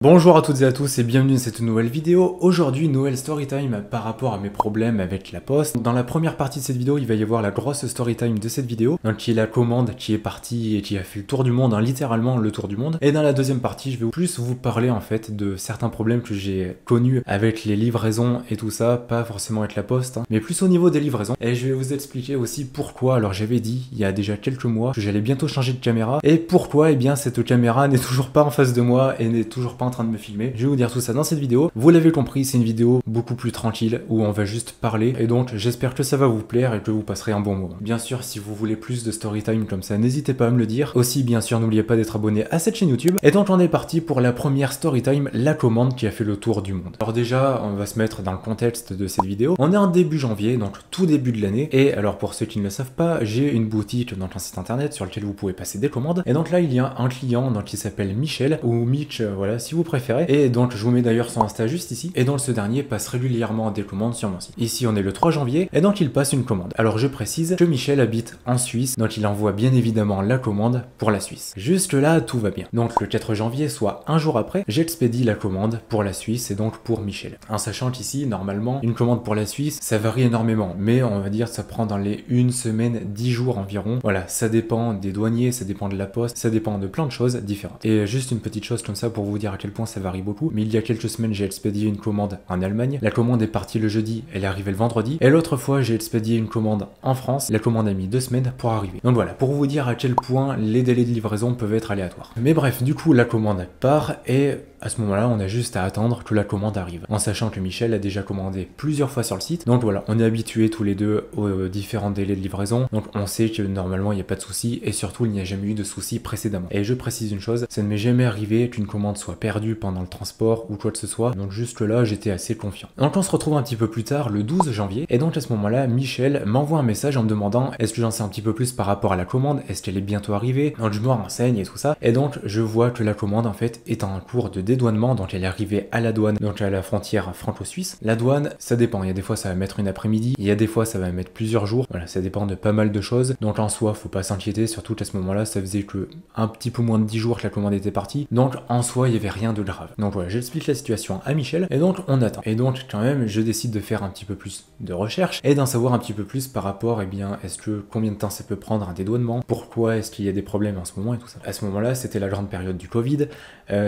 Bonjour à toutes et à tous et bienvenue dans cette nouvelle vidéo. Aujourd'hui, nouvelle storytime par rapport à mes problèmes avec la poste. Dans la première partie de cette vidéo, il va y avoir la grosse storytime de cette vidéo, donc qui est la commande qui est partie et qui a fait le tour du monde, littéralement le tour du monde. Et dans la deuxième partie, je vais plus vous parler en fait de certains problèmes que j'ai connus avec les livraisons et tout ça, pas forcément avec la poste, mais plus au niveau des livraisons. Et je vais vous expliquer aussi pourquoi. Alors j'avais dit il y a déjà quelques mois que j'allais bientôt changer de caméra et pourquoi cette caméra n'est toujours pas en face de moi et n'est toujours pas en train de me filmer. Je vais vous dire tout ça dans cette vidéo. Vous l'avez compris, c'est une vidéo beaucoup plus tranquille où on va juste parler et donc j'espère que ça va vous plaire et que vous passerez un bon moment. Bien sûr, si vous voulez plus de storytime comme ça, n'hésitez pas à me le dire. Aussi, bien sûr, n'oubliez pas d'être abonné à cette chaîne YouTube. Et donc on est parti pour la première storytime, la commande qui a fait le tour du monde. Alors déjà, on va se mettre dans le contexte de cette vidéo. On est en début janvier, donc tout début de l'année. Et alors pour ceux qui ne le savent pas, j'ai une boutique dans un site internet sur lequel vous pouvez passer des commandes. Et donc là, il y a un client donc, qui s'appelle Michel, ou Mitch, voilà, si vous préférez. Et donc je vous mets d'ailleurs son Insta juste ici. Et donc ce dernier passe régulièrement des commandes sur mon site. Ici, on est le 3 janvier, et donc il passe une commande. Alors je précise que Michel habite en Suisse, donc il envoie bien évidemment la commande pour la Suisse. Jusque là, tout va bien. Donc le 4 janvier, soit un jour après, j'expédie la commande pour la Suisse et donc pour Michel. En sachant qu'ici, normalement, une commande pour la Suisse, ça varie énormément, mais on va dire ça prend dans les 1 semaine, 10 jours environ. Voilà, ça dépend des douaniers, ça dépend de la poste, ça dépend de plein de choses différentes. Et juste une petite chose comme ça pour vous dire à quel point ça varie beaucoup, mais il y a quelques semaines, j'ai expédié une commande en Allemagne. La commande est partie le jeudi, elle est arrivée le vendredi. Et l'autre fois, j'ai expédié une commande en France. La commande a mis 2 semaines pour arriver. Donc voilà, pour vous dire à quel point les délais de livraison peuvent être aléatoires. Mais bref, du coup, la commande part et à ce moment-là, on a juste à attendre que la commande arrive. En sachant que Michel a déjà commandé plusieurs fois sur le site. Donc voilà, on est habitués tous les deux aux différents délais de livraison. Donc on sait que normalement, il n'y a pas de souci. Et surtout, il n'y a jamais eu de souci précédemment. Et je précise une chose, ça ne m'est jamais arrivé qu'une commande soit perdue pendant le transport ou quoi que ce soit. Donc jusque là, j'étais assez confiant. Donc on se retrouve un petit peu plus tard, le 12 janvier. Et donc à ce moment-là, Michel m'envoie un message en me demandant est-ce que j'en sais un petit peu plus par rapport à la commande, est-ce qu'elle est bientôt arrivée. Donc je me renseigne et tout ça. Et donc je vois que la commande en fait est en cours de dédouanement. Donc elle est arrivée à la douane, donc à la frontière franco-suisse. La douane, ça dépend. Il y a des fois ça va mettre une après-midi, il y a des fois ça va mettre plusieurs jours. Voilà, ça dépend de pas mal de choses. Donc en soi, faut pas s'inquiéter, surtout qu'à ce moment-là, ça faisait que un petit peu moins de 10 jours que la commande était partie. Donc en soi, il y avait rien de grave. Donc voilà, j'explique la situation à Michel et donc on attend. Et donc quand même, je décide de faire un petit peu plus de recherche et d'en savoir un petit peu plus par rapport, est-ce que combien de temps ça peut prendre un dédouanement, pourquoi est-ce qu'il y a des problèmes en ce moment et tout ça. À ce moment-là, c'était la grande période du Covid,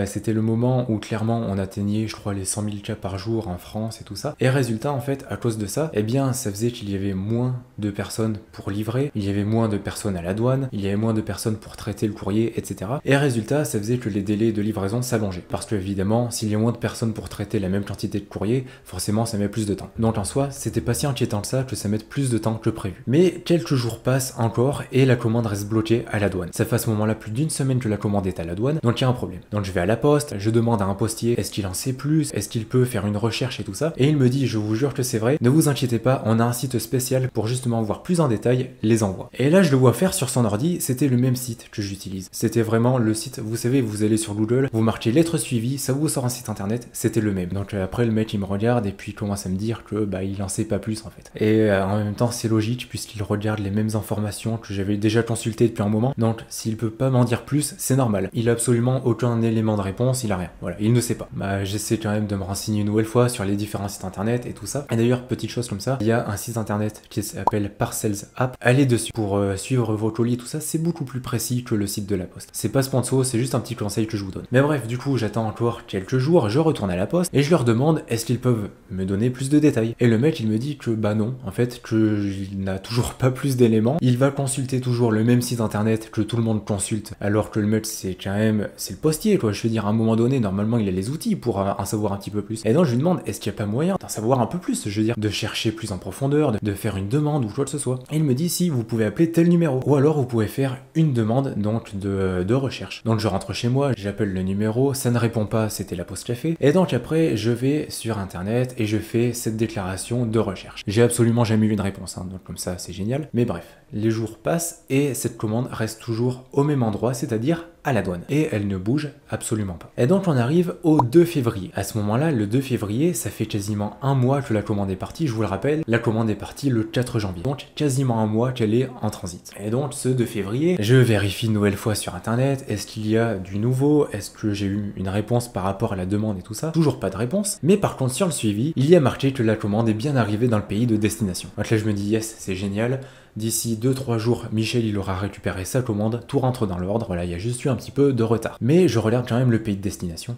c'était le moment où clairement on atteignait, je crois, les 100 000 cas par jour en France et tout ça. Et résultat, en fait, à cause de ça, ça faisait qu'il y avait moins de personnes pour livrer, il y avait moins de personnes à la douane, il y avait moins de personnes pour traiter le courrier, etc. Et résultat, ça faisait que les délais de livraison s'allongeaient. Parce que évidemment, s'il y a moins de personnes pour traiter la même quantité de courrier, forcément ça met plus de temps. Donc en soi, c'était pas si inquiétant que ça mette plus de temps que prévu. Mais quelques jours passent encore et la commande reste bloquée à la douane. Ça fait à ce moment-là plus d'une semaine que la commande est à la douane, donc il y a un problème. Donc je vais à la poste, je demande à un postier est-ce qu'il en sait plus, est-ce qu'il peut faire une recherche et tout ça, et il me dit je vous jure que c'est vrai, ne vous inquiétez pas, on a un site spécial pour justement voir plus en détail les envois. Et là je le vois faire sur son ordi, c'était le même site que j'utilise. C'était vraiment le site, vous savez, vous allez sur Google, vous marquez lettres suivies, ça vous sort un site internet, c'était le même. Donc après le mec il me regarde et puis il commence à me dire que il en sait pas plus en fait. Et en même temps c'est logique puisqu'il regarde les mêmes informations que j'avais déjà consultées depuis un moment, donc s'il peut pas m'en dire plus, c'est normal. Il a absolument aucun élément de réponse, il a rien. Voilà, il ne sait pas. J'essaie quand même de me renseigner une nouvelle fois sur les différents sites internet et tout ça. Et d'ailleurs, petite chose comme ça, il y a un site internet qui s'appelle Parcels App. Allez dessus pour suivre vos colis et tout ça, c'est beaucoup plus précis que le site de la poste. C'est pas sponsor, c'est juste un petit conseil que je vous donne. Mais bref, du coup, j'attends encore quelques jours, je retourne à la poste et je leur demande est-ce qu'ils peuvent me donner plus de détails. Et le mec, il me dit que non, en fait, qu'il n'a toujours pas plus d'éléments. Il va consulter toujours le même site internet que tout le monde consulte, alors que le mec, c'est le postier, quoi. Je veux dire, à un moment donné, normalement, il a les outils pour en savoir un petit peu plus. Et donc, je lui demande, est-ce qu'il n'y a pas moyen d'en savoir un peu plus, je veux dire, de chercher plus en profondeur, de faire une demande ou quoi que ce soit. Et il me dit, si, vous pouvez appeler tel numéro. Ou alors, vous pouvez faire une demande, donc, de recherche. Donc, je rentre chez moi, j'appelle le numéro, ça ne répond pas, c'était la pause café. Et donc, après, je vais sur internet et je fais cette déclaration de recherche. J'ai absolument jamais eu une réponse, donc comme ça, c'est génial. Mais bref, les jours passent et cette commande reste toujours au même endroit, c'est-à-dire à la douane. Et elle ne bouge absolument pas. Et donc on arrive au 2 février. À ce moment-là, le 2 février, ça fait quasiment un mois que la commande est partie. Je vous le rappelle, la commande est partie le 4 janvier. Donc quasiment un mois qu'elle est en transit. Et donc ce 2 février, je vérifie une nouvelle fois sur internet. Est-ce qu'il y a du nouveau? Est-ce que j'ai eu une réponse par rapport à la demande et tout ça? Toujours pas de réponse. Mais par contre sur le suivi, il y a marqué que la commande est bien arrivée dans le pays de destination. Donc là je me dis yes, c'est génial. D'ici 2-3 jours, Michel il aura récupéré sa commande, tout rentre dans l'ordre, voilà, il y a juste eu un petit peu de retard. Mais je regarde quand même le pays de destination.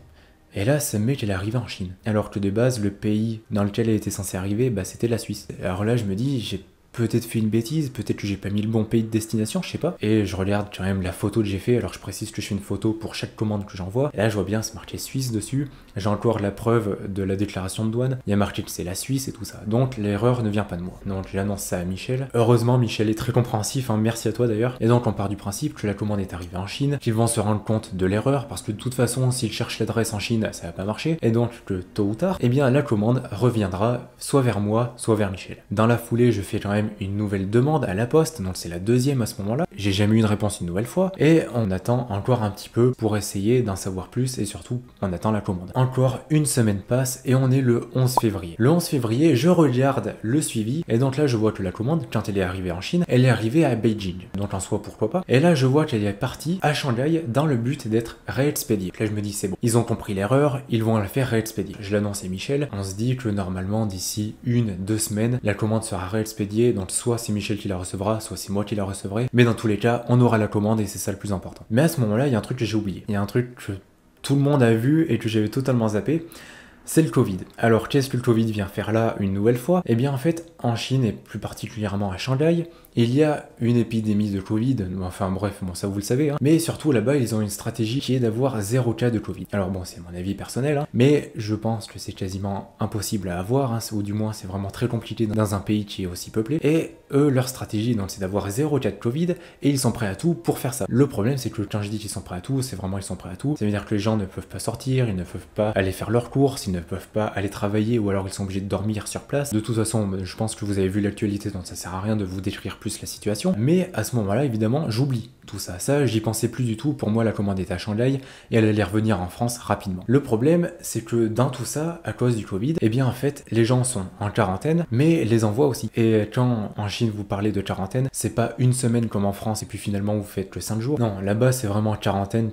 Et là, ça me met qu'elle est arrivée en Chine. Alors que de base, le pays dans lequel elle était censée arriver, bah, c'était la Suisse. Alors là, je me dis, j'ai peut-être fait une bêtise, peut-être que j'ai pas mis le bon pays de destination, je sais pas. Et je regarde quand même la photo que j'ai fait, alors je précise que je fais une photo pour chaque commande que j'envoie. Et là je vois bien, c'est marqué Suisse dessus. J'ai encore la preuve de la déclaration de douane. Il y a marqué que c'est la Suisse et tout ça. Donc l'erreur ne vient pas de moi. Donc j'annonce ça à Michel. Heureusement, Michel est très compréhensif, hein, merci à toi d'ailleurs. Et donc on part du principe que la commande est arrivée en Chine, qu'ils vont se rendre compte de l'erreur, parce que de toute façon, s'ils cherchent l'adresse en Chine, ça va pas marcher. Et donc que tôt ou tard, eh bien la commande reviendra soit vers moi, soit vers Michel. Dans la foulée, je fais quand même une nouvelle demande à la poste, donc c'est la deuxième à ce moment-là. J'ai jamais eu une réponse une nouvelle fois, et on attend encore un petit peu pour essayer d'en savoir plus, et surtout, on attend la commande. Encore une semaine passe, et on est le 11 février. Le 11 février, je regarde le suivi, et donc là, je vois que la commande, quand elle est arrivée en Chine, elle est arrivée à Beijing. Donc en soi, pourquoi pas. Et là, je vois qu'elle est partie à Shanghai dans le but d'être réexpédiée. Là, je me dis, c'est bon. Ils ont compris l'erreur, ils vont la faire réexpédier. Je l'annonce à Michel, on se dit que normalement, d'ici 1-2 semaines, la commande sera réexpédiée, donc soit c'est Michel qui la recevra, soit c'est moi qui la recevrai, mais dans tous les cas, on aura la commande et c'est ça le plus important. Mais à ce moment-là, il y a un truc que j'ai oublié. Il y a un truc que tout le monde a vu et que j'avais totalement zappé. C'est le Covid. Alors qu'est-ce que le Covid vient faire là une nouvelle fois? Eh bien en fait, en Chine et plus particulièrement à Shanghai, il y a une épidémie de Covid, enfin bref, bon ça vous le savez, hein. Mais surtout là-bas ils ont une stratégie qui est d'avoir 0 cas de Covid. Alors bon, c'est mon avis personnel, hein, mais je pense que c'est quasiment impossible à avoir, hein, ou du moins c'est vraiment très compliqué dans un pays qui est aussi peuplé. Et eux, leur stratégie, donc, c'est d'avoir 0 cas de Covid, et ils sont prêts à tout pour faire ça. Le problème, c'est que quand je dis qu'ils sont prêts à tout, c'est vraiment ils sont prêts à tout. Ça veut dire que les gens ne peuvent pas sortir, ils ne peuvent pas aller faire leurs courses, ils ne peuvent pas aller travailler, ou alors ils sont obligés de dormir sur place. De toute façon, je pense que vous avez vu l'actualité, donc ça sert à rien de vous décrire plus la situation. Mais à ce moment-là, évidemment, j'oublie tout ça. Ça, j'y pensais plus du tout. Pour moi, la commande était à Shanghai et elle allait revenir en France rapidement. Le problème, c'est que dans tout ça, à cause du Covid, eh bien en fait, les gens sont en quarantaine, mais les envoient aussi. Et quand en Chine vous parlez de quarantaine, c'est pas une semaine comme en France et puis finalement vous faites que 5 jours. Non, là-bas c'est vraiment quarantaine.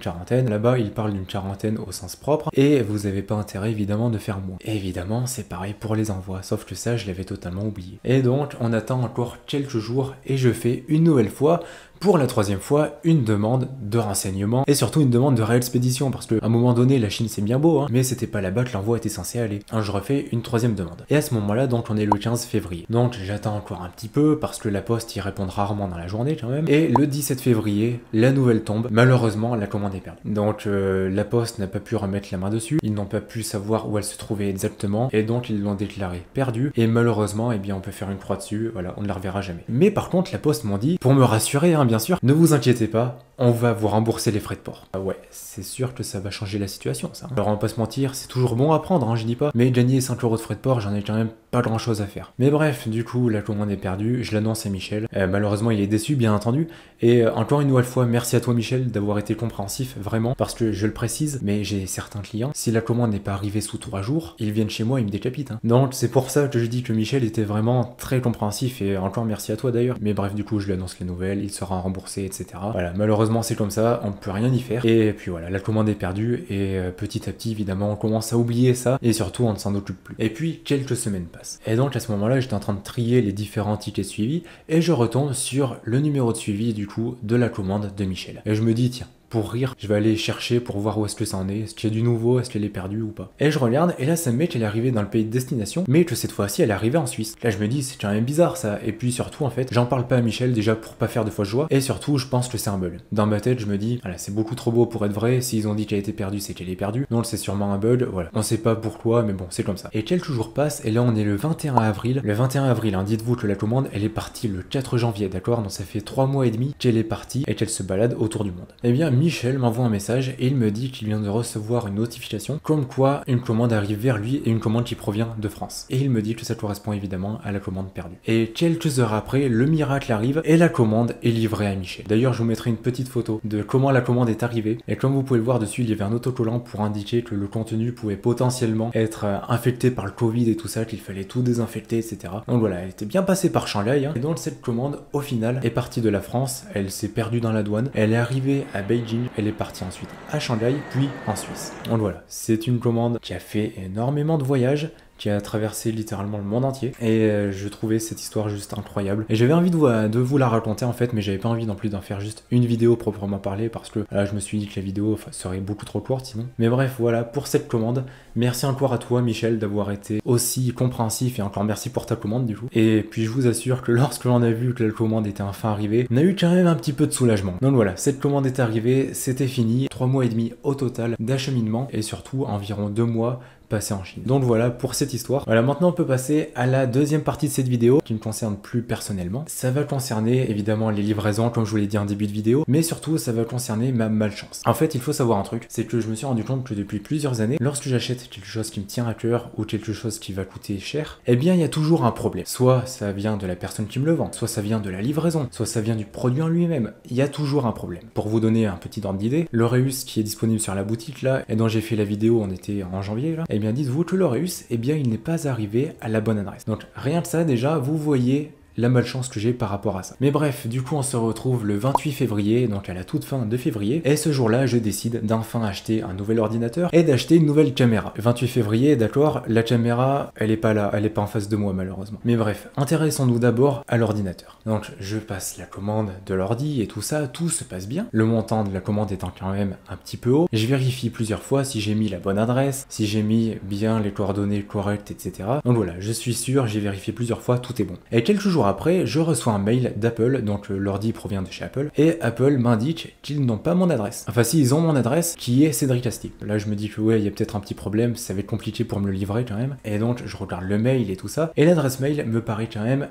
Là-bas, ils parlent d'une quarantaine au sens propre et vous avez pas intérêt évidemment de faire moins. Et évidemment, c'est pareil pour les envois, sauf que ça, je l'avais totalement oublié. Et donc, on attend encore quelques jours et je fais une nouvelle fois, pour la 3e fois, une demande de renseignement et surtout une demande de réexpédition parce qu'à un moment donné, la Chine c'est bien beau, hein, mais c'était pas là-bas que l'envoi était censé aller. Alors, je refais une 3e demande. Et à ce moment-là, donc on est le 15 février. Donc j'attends encore un petit peu parce que la poste y répond rarement dans la journée quand même. Et le 17 février, la nouvelle tombe. Malheureusement, la commande est perdue. Donc la poste n'a pas pu remettre la main dessus. Ils n'ont pas pu savoir où elle se trouvait exactement et donc ils l'ont déclarée perdue. Et malheureusement, eh bien on peut faire une croix dessus. Voilà, on ne la reverra jamais. Mais par contre, la poste m'ont dit, pour me rassurer, hein, bien sûr, ne vous inquiétez pas, on va vous rembourser les frais de port. Ah ouais, c'est sûr que ça va changer la situation, ça. Alors on va pas se mentir, c'est toujours bon à prendre, hein, je dis pas, mais gagner 5 € de frais de port, j'en ai quand même pas grand chose à faire. Mais bref, du coup, la commande est perdue, je l'annonce à Michel. Malheureusement, il est déçu, bien entendu. Et encore une nouvelle fois, merci à toi, Michel, d'avoir été compréhensif, vraiment, parce que je le précise, mais j'ai certains clients, si la commande n'est pas arrivée sous 3 jours, ils viennent chez moi, ils me décapitent. Hein. Donc c'est pour ça que je dis que Michel était vraiment très compréhensif, et encore merci à toi d'ailleurs. Mais bref, du coup, je lui annonce les nouvelles, il sera remboursé, etc. Voilà, malheureusement, c'est comme ça, on ne peut rien y faire. Et puis voilà, la commande est perdue, et petit à petit, évidemment, on commence à oublier ça, et surtout, on ne s'en occupe plus. Et puis, quelques semaines passent. Et donc, à ce moment-là, j'étais en train de trier les différents tickets suivis, et je retombe sur le numéro de suivi, du coup, de la commande de Michel. Et je me dis, tiens, pour rire, je vais aller chercher pour voir où est-ce que ça en est, est-ce qu'il y a du nouveau, est-ce qu'elle est perdue ou pas. Et je regarde, et là ça me met qu'elle est arrivée dans le pays de destination, mais que cette fois-ci elle est arrivée en Suisse. Là je me dis, c'est quand même bizarre ça, et puis surtout en fait, j'en parle pas à Michel déjà pour pas faire de fausse joie, et surtout je pense que c'est un bug. Dans ma tête je me dis, voilà, c'est beaucoup trop beau pour être vrai, s'ils ont dit qu'elle était perdue, c'est qu'elle est perdue, donc c'est sûrement un bug, voilà. On sait pas pourquoi, mais bon, c'est comme ça. Et quelques jours passent, et là on est le 21 avril. Le 21 avril, hein, dites-vous que la commande, elle est partie le 4 janvier, d'accord? Donc ça fait 3 mois et demi qu'elle est partie et qu'elle se balade autour du monde. Eh bien, Michel m'envoie un message et il me dit qu'il vient de recevoir une notification comme quoi une commande arrive vers lui et une commande qui provient de France. Et il me dit que ça correspond évidemment à la commande perdue. Et quelques heures après, le miracle arrive et la commande est livrée à Michel. D'ailleurs, je vous mettrai une petite photo de comment la commande est arrivée. Et comme vous pouvez le voir dessus, il y avait un autocollant pour indiquer que le contenu pouvait potentiellement être infecté par le Covid et tout ça, qu'il fallait tout désinfecter, etc. Donc voilà, elle était bien passée par Shanghai. Hein. Et donc cette commande, au final, est partie de la France. Elle s'est perdue dans la douane. Elle est arrivée à Beijing. Elle est partie ensuite à Shanghai, puis en Suisse. Donc voilà, c'est une commande qui a fait énormément de voyages, qui a traversé littéralement le monde entier, et je trouvais cette histoire juste incroyable, et j'avais envie de vous la raconter en fait, mais j'avais pas envie non plus d'en faire juste une vidéo proprement parler, parce que là je me suis dit que la vidéo serait beaucoup trop courte sinon. Mais bref, voilà pour cette commande. Merci encore à toi Michel d'avoir été aussi compréhensif, et encore merci pour ta commande du coup. Et puis je vous assure que lorsque l'on a vu que la commande était enfin arrivée, on a eu quand même un petit peu de soulagement. Donc voilà, cette commande est arrivée, c'était fini, 3 mois et demi au total d'acheminement, et surtout environ 2 mois passé en Chine. Donc voilà pour cette histoire. Voilà, maintenant on peut passer à la deuxième partie de cette vidéo qui me concerne plus personnellement. Ça va concerner évidemment les livraisons comme je vous l'ai dit en début de vidéo, mais surtout ça va concerner ma malchance. En fait, il faut savoir un truc, c'est que je me suis rendu compte que depuis plusieurs années, lorsque j'achète quelque chose qui me tient à cœur ou quelque chose qui va coûter cher, eh bien il y a toujours un problème. Soit ça vient de la personne qui me le vend, soit ça vient de la livraison, soit ça vient du produit en lui-même. Il y a toujours un problème. Pour vous donner un petit ordre d'idée, l'Aureus qui est disponible sur la boutique là, et dont j'ai fait la vidéo, on était en janvier là, eh bien dites-vous que l'Aureus, eh bien il n'est pas arrivé à la bonne adresse. Donc rien de ça déjà, vous voyez la malchance que j'ai par rapport à ça. Mais bref, du coup on se retrouve le 28 février, donc à la toute fin de février, et ce jour-là je décide d'enfin acheter un nouvel ordinateur et d'acheter une nouvelle caméra. 28 février, d'accord, la caméra, elle est pas là, elle est pas en face de moi malheureusement. Mais bref, intéressons-nous d'abord à l'ordinateur. Donc je passe la commande de l'ordi et tout ça, tout se passe bien. Le montant de la commande étant quand même un petit peu haut. Je vérifie plusieurs fois si j'ai mis la bonne adresse, si j'ai mis bien les coordonnées correctes, etc. Donc voilà, je suis sûr, j'ai vérifié plusieurs fois, tout est bon. Et quelques jours après, je reçois un mail d'Apple, donc l'ordi provient de chez Apple, et Apple m'indique qu'ils n'ont pas mon adresse. Enfin si, ils ont mon adresse, qui est Cédric Astier. Là je me dis que ouais, il y a peut-être un petit problème, ça va être compliqué pour me le livrer quand même. Et donc je regarde le mail et tout ça, et l'adresse mail me paraît quand même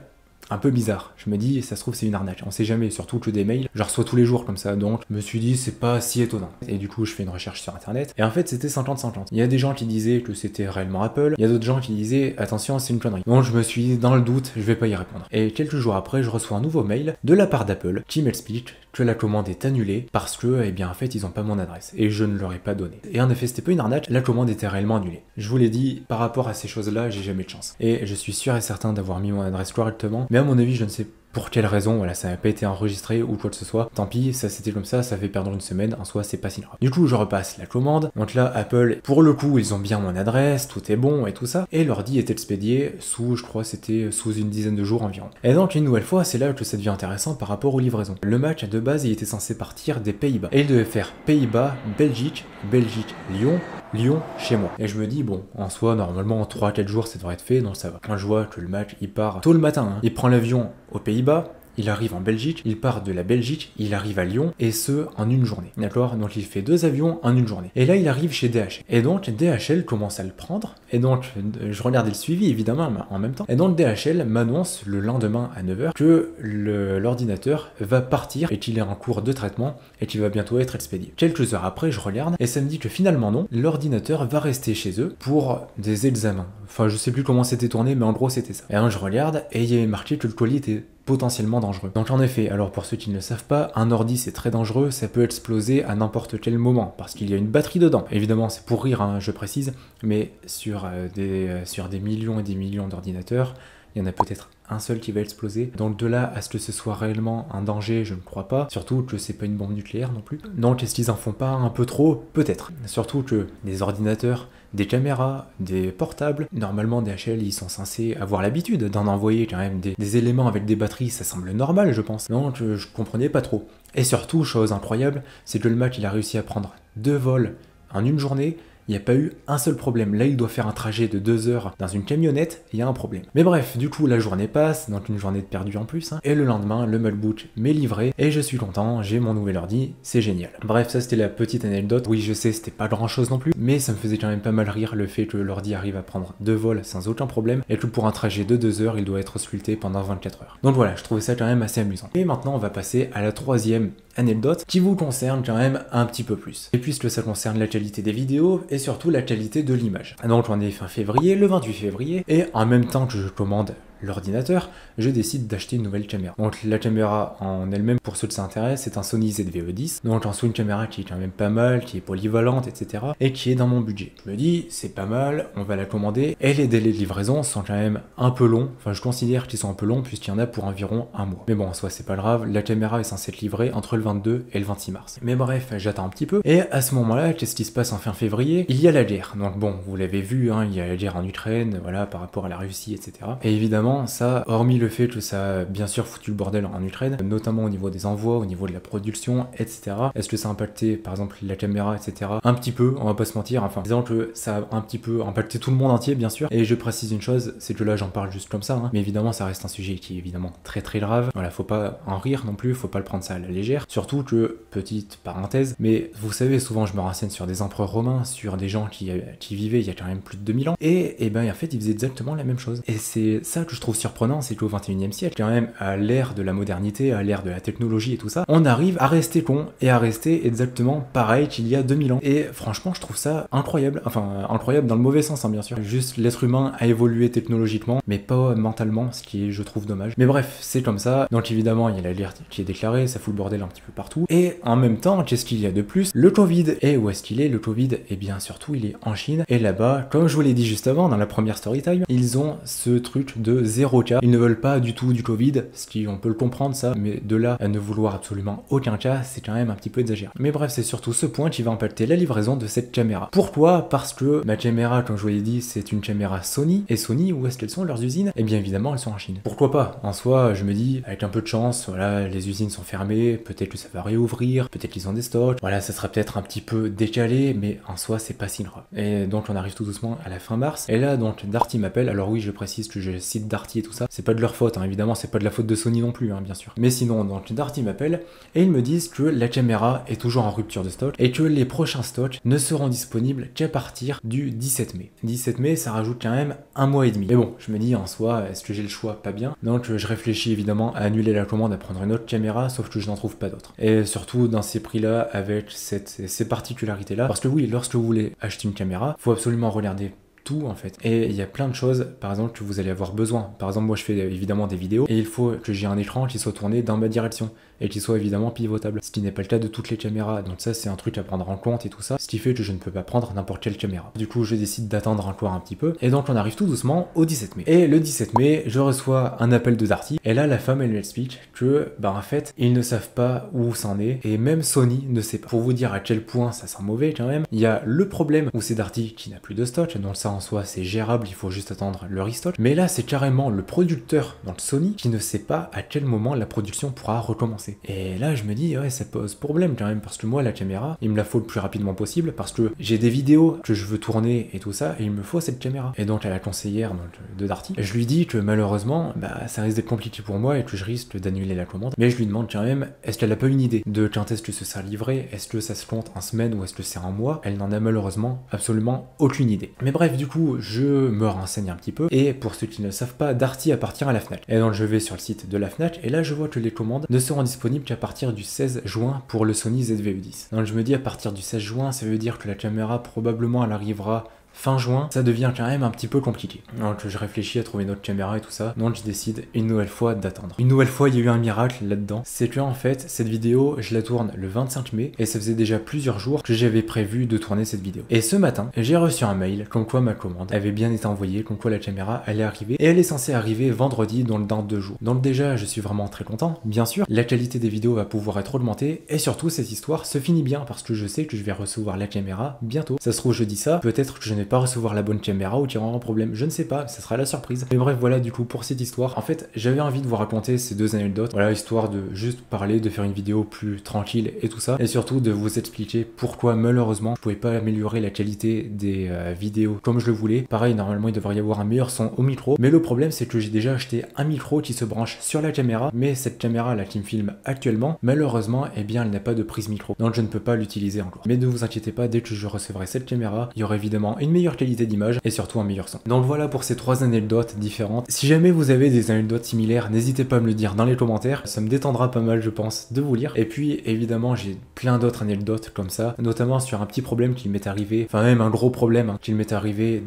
un peu bizarre. Je me dis, ça se trouve c'est une arnaque, on sait jamais, surtout que des mails, je reçois tous les jours comme ça, donc je me suis dit c'est pas si étonnant. Et du coup je fais une recherche sur internet, et en fait c'était 50-50. Il y a des gens qui disaient que c'était réellement Apple, il y a d'autres gens qui disaient attention c'est une connerie. Donc je me suis dit dans le doute, je vais pas y répondre. Et quelques jours après, je reçois un nouveau mail de la part d'Apple qui m'explique que la commande est annulée parce que, eh bien en fait ils ont pas mon adresse, et je ne leur ai pas donné. Et en effet c'était pas une arnaque, la commande était réellement annulée. Je vous l'ai dit, par rapport à ces choses là, j'ai jamais de chance. Et je suis sûr et certain d'avoir mis mon adresse correctement, mais à mon avis je ne sais pour quelle raison, voilà, ça n'a pas été enregistré ou quoi que ce soit. Tant pis, ça c'était comme ça fait perdre une semaine, en soi c'est pas si grave. Du coup je repasse la commande, donc là Apple, pour le coup ils ont bien mon adresse, tout est bon et tout ça, et l'ordi est expédié sous, je crois c'était sous une dizaine de jours environ. Et donc une nouvelle fois, c'est là que ça devient intéressant par rapport aux livraisons. Le match de base il était censé partir des Pays-Bas, et il devait faire Pays-Bas, Belgique, Belgique, Lyon, Lyon, chez moi. Et je me dis, bon, en soi, normalement, en 3-4 jours, ça devrait être fait, donc ça va. Quand je vois que le match, il part tôt le matin, hein. Il prend l'avion aux Pays-Bas, il arrive en Belgique, il part de la Belgique, il arrive à Lyon, et ce, en une journée. D'accord? Donc il fait 2 avions en une journée. Et là, il arrive chez DHL. Et donc, DHL commence à le prendre, et donc, je regardais le suivi, évidemment, en même temps. Et donc, DHL m'annonce le lendemain à 9h que l'ordinateur va partir, et qu'il est en cours de traitement, et qu'il va bientôt être expédié. Quelques heures après, je regarde, et ça me dit que finalement non, l'ordinateur va rester chez eux pour des examens. Enfin, je sais plus comment c'était tourné, mais en gros, c'était ça. Et donc, je regarde, et il y avait marqué que le colis était potentiellement dangereux. Donc en effet, alors pour ceux qui ne le savent pas, un ordi c'est très dangereux, ça peut exploser à n'importe quel moment, parce qu'il y a une batterie dedans. Évidemment c'est pour rire, hein, je précise, mais sur des millions et des millions d'ordinateurs, il y en a peut-être un seul qui va exploser. Donc de là à ce que ce soit réellement un danger, je ne crois pas. Surtout que c'est pas une bombe nucléaire non plus. Donc est-ce qu'ils en font pas un peu trop? Peut-être. Surtout que des ordinateurs, des caméras, des portables, normalement DHL ils sont censés avoir l'habitude d'en envoyer quand même des éléments avec des batteries, ça semble normal je pense. Donc je comprenais pas trop. Et surtout, chose incroyable, c'est que le Mac il a réussi à prendre 2 vols en une journée, il n'y a pas eu un seul problème. Là, il doit faire un trajet de 2 heures dans une camionnette, il y a un problème. Mais bref, du coup, la journée passe, donc une journée de perdu en plus, hein, et le lendemain, le MacBook m'est livré, et je suis content, j'ai mon nouvel ordi, c'est génial. Bref, ça c'était la petite anecdote. Oui, je sais, c'était pas grand chose non plus, mais ça me faisait quand même pas mal rire le fait que l'ordi arrive à prendre 2 vols sans aucun problème, et que pour un trajet de 2 heures, il doit être sculpté pendant 24 heures. Donc voilà, je trouvais ça quand même assez amusant. Et maintenant, on va passer à la troisième anecdote qui vous concerne quand même un petit peu plus. Et puisque ça concerne la qualité des vidéos et surtout la qualité de l'image. Donc on est fin février, le 28 février, et en même temps que je commande l'ordinateur, je décide d'acheter une nouvelle caméra. Donc la caméra en elle-même, pour ceux que ça intéresse, c'est un Sony ZV-E10. Donc en soi une caméra qui est quand même pas mal, qui est polyvalente, etc. et qui est dans mon budget. Je me dis, c'est pas mal, on va la commander. Et les délais de livraison sont quand même un peu longs. Enfin, je considère qu'ils sont un peu longs puisqu'il y en a pour environ un mois. Mais bon, en soi, c'est pas grave. La caméra est censée être livrée entre le 22 et le 26 mars. Mais bref, j'attends un petit peu. Et à ce moment-là, qu'est-ce qui se passe en fin février? Il y a la guerre. Donc bon, vous l'avez vu, hein, il y a la guerre en Ukraine, voilà, par rapport à la Russie, etc. Et évidemment, ça, hormis le fait que ça a bien sûr foutu le bordel en Ukraine, notamment au niveau des envois, au niveau de la production, etc. Est-ce que ça a impacté, par exemple, la caméra, etc. Un petit peu, on va pas se mentir, enfin, disons que ça a un petit peu impacté tout le monde entier, bien sûr. Et je précise une chose, c'est que là, j'en parle juste comme ça, hein, mais évidemment, ça reste un sujet qui est évidemment très très grave. Voilà, faut pas en rire non plus, faut pas le prendre ça à la légère. Surtout que, petite parenthèse, mais vous savez, souvent, je me renseigne sur des empereurs romains, sur des gens qui vivaient il y a quand même plus de 2000 ans, et ben, en fait, ils faisaient exactement la même chose. Et c'est ça que je trouve surprenant, c'est qu'au 21e siècle, quand même, à l'ère de la modernité, à l'ère de la technologie et tout ça, on arrive à rester con et à rester exactement pareil qu'il y a 2000 ans. Et franchement, je trouve ça incroyable. Enfin, incroyable dans le mauvais sens, hein, bien sûr. Juste, l'être humain a évolué technologiquement, mais pas mentalement, ce qui est, je trouve, dommage. Mais bref, c'est comme ça. Donc évidemment, il y a la guerre qui est déclarée, ça fout le bordel un petit peu partout. Et en même temps, qu'est-ce qu'il y a de plus? Le Covid. Et où est-ce qu'il est? Le Covid, eh bien, surtout, il est en Chine. Et là-bas, comme je vous l'ai dit juste avant, dans la première story time, ils ont ce truc de 0 cas. Ils ne veulent pas du tout du Covid, ce qui, on peut le comprendre ça, mais de là à ne vouloir absolument aucun cas, c'est quand même un petit peu exagéré. Mais bref, c'est surtout ce point qui va impacter la livraison de cette caméra. Pourquoi? Parce que ma caméra, comme je vous l'ai dit, c'est une caméra Sony, et Sony, où est-ce qu'elles sont leurs usines? Eh bien évidemment, elles sont en Chine. Pourquoi pas? En soi, je me dis, avec un peu de chance, voilà, les usines sont fermées, peut-être que ça va réouvrir, peut-être qu'ils ont des stocks, voilà, ça sera peut-être un petit peu décalé, mais en soi, c'est pas si grave. Et donc on arrive tout doucement à la fin mars, et là, donc, Darty m'appelle. Alors oui, je précise que je cite Darty et tout ça, c'est pas de leur faute, hein, évidemment, c'est pas de la faute de Sony non plus, hein, bien sûr. Mais sinon, donc Darty m'appelle et ils me disent que la caméra est toujours en rupture de stock et que les prochains stocks ne seront disponibles qu'à partir du 17 mai. 17 mai, ça rajoute quand même un mois et demi. Mais bon, je me dis en soi, est-ce que j'ai le choix? Pas bien. Donc je réfléchis évidemment à annuler la commande, à prendre une autre caméra, sauf que je n'en trouve pas d'autres. Et surtout dans ces prix-là, avec ces particularités-là, parce que oui, lorsque vous voulez acheter une caméra, faut absolument regarder tout en fait. Et il y a plein de choses, par exemple, que vous allez avoir besoin. Par exemple, moi je fais évidemment des vidéos et il faut que j'ai un écran qui soit tourné dans ma direction et qui soit évidemment pivotable. Ce qui n'est pas le cas de toutes les caméras. Donc ça, c'est un truc à prendre en compte et tout ça. Ce qui fait que je ne peux pas prendre n'importe quelle caméra. Du coup, je décide d'attendre encore un petit peu. Et donc, on arrive tout doucement au 17 mai. Et le 17 mai, je reçois un appel de Darty. Et là, la femme, elle m'explique que, bah en fait, ils ne savent pas où c'en est. Et même Sony ne sait pas. Pour vous dire à quel point ça sent mauvais quand même, il y a le problème où c'est Darty qui n'a plus de stock. Donc ça, en soi, c'est gérable. Il faut juste attendre le restock. Mais là, c'est carrément le producteur, donc Sony, qui ne sait pas à quel moment la production pourra recommencer. Et là, je me dis, ouais, ça pose problème quand même, parce que moi, la caméra, il me la faut le plus rapidement possible, parce que j'ai des vidéos que je veux tourner et tout ça, et il me faut cette caméra. Et donc, à la conseillère donc, de Darty, je lui dis que malheureusement, bah, ça risque d'être compliqué pour moi et que je risque d'annuler la commande. Mais je lui demande quand même, est-ce qu'elle a pas une idée de quand est-ce que ce sera livré? Est-ce que ça se compte en semaines ou est-ce que c'est en mois? Elle n'en a malheureusement absolument aucune idée. Mais bref, du coup, je me renseigne un petit peu, et pour ceux qui ne le savent pas, Darty appartient à la Fnac. Et donc, je vais sur le site de la Fnac, et là, je vois que les commandes ne seront disponible qu'à partir du 16 juin pour le Sony ZV-E10. Donc je me dis à partir du 16 juin, ça veut dire que la caméra probablement elle arrivera fin juin, ça devient quand même un petit peu compliqué. Donc je réfléchis à trouver une autre caméra et tout ça, donc je décide une nouvelle fois d'attendre. Une nouvelle fois, il y a eu un miracle là-dedans, c'est que en fait, cette vidéo, je la tourne le 25 mai, et ça faisait déjà plusieurs jours que j'avais prévu de tourner cette vidéo. Et ce matin, j'ai reçu un mail, comme quoi ma commande avait bien été envoyée, comme quoi la caméra allait arriver, et elle est censée arriver vendredi, donc dans 2 jours. Donc déjà, je suis vraiment très content, bien sûr, la qualité des vidéos va pouvoir être augmentée, et surtout, cette histoire se finit bien, parce que je sais que je vais recevoir la caméra bientôt. Ça se trouve, je dis ça, peut-être que je ne pas recevoir la bonne caméra ou qu'il y aura un problème. Je ne sais pas, ça sera la surprise. Mais bref, voilà du coup pour cette histoire. En fait, j'avais envie de vous raconter ces deux anecdotes. Voilà, histoire de juste parler, de faire une vidéo plus tranquille et tout ça. Et surtout de vous expliquer pourquoi malheureusement je pouvais pas améliorer la qualité des vidéos comme je le voulais. Pareil, normalement il devrait y avoir un meilleur son au micro. Mais le problème c'est que j'ai déjà acheté un micro qui se branche sur la caméra. Mais cette caméra là qui me filme actuellement, malheureusement, eh bien elle n'a pas de prise micro. Donc je ne peux pas l'utiliser encore. Mais ne vous inquiétez pas, dès que je recevrai cette caméra, il y aura évidemment une meilleure qualité d'image et surtout un meilleur son. Donc voilà pour ces trois anecdotes différentes. Si jamais vous avez des anecdotes similaires, n'hésitez pas à me le dire dans les commentaires. Ça me détendra pas mal je pense de vous lire. Et puis évidemment j'ai plein d'autres anecdotes comme ça, notamment sur un petit problème qui m'est arrivé, enfin même un gros problème qui m'est arrivé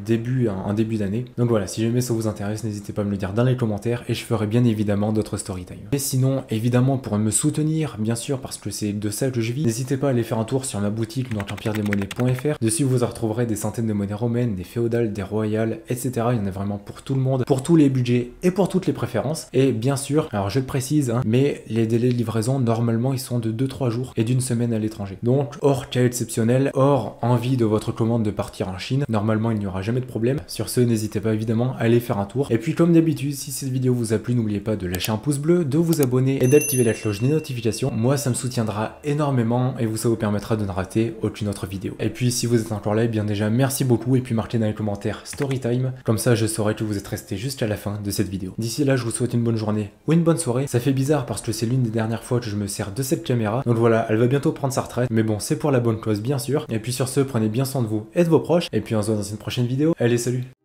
en début d'année. Donc voilà, si jamais ça vous intéresse, n'hésitez pas à me le dire dans les commentaires et je ferai bien évidemment d'autres story time. Mais sinon, évidemment pour me soutenir, bien sûr, parce que c'est de ça que je vis, n'hésitez pas à aller faire un tour sur ma boutique donc empire-des-monnaies.fr. Dessus vous en retrouverez des centaines de monnaies romaines, des féodales, des royales, etc. Il y en a vraiment pour tout le monde, pour tous les budgets et pour toutes les préférences. Et bien sûr, alors je le précise, hein, mais les délais de livraison normalement ils sont de 2-3 jours et d'une semaine à l'étranger. Donc hors cas exceptionnel, hors envie de votre commande de partir en Chine, normalement il n'y aura jamais de problème. Sur ce, n'hésitez pas évidemment à aller faire un tour. Et puis comme d'habitude, si cette vidéo vous a plu, n'oubliez pas de lâcher un pouce bleu, de vous abonner et d'activer la cloche des notifications. Moi ça me soutiendra énormément et ça vous permettra de ne rater aucune autre vidéo. Et puis si vous êtes encore là, eh bien déjà merci beaucoup et puis marquez dans les commentaires Storytime, comme ça je saurai que vous êtes resté jusqu'à la fin de cette vidéo. D'ici là, je vous souhaite une bonne journée ou une bonne soirée. Ça fait bizarre parce que c'est l'une des dernières fois que je me sers de cette caméra, donc voilà, elle va bientôt prendre sa retraite, mais bon, c'est pour la bonne cause bien sûr. Et puis sur ce, prenez bien soin de vous et de vos proches, et puis on se voit dans une prochaine vidéo. Allez, salut!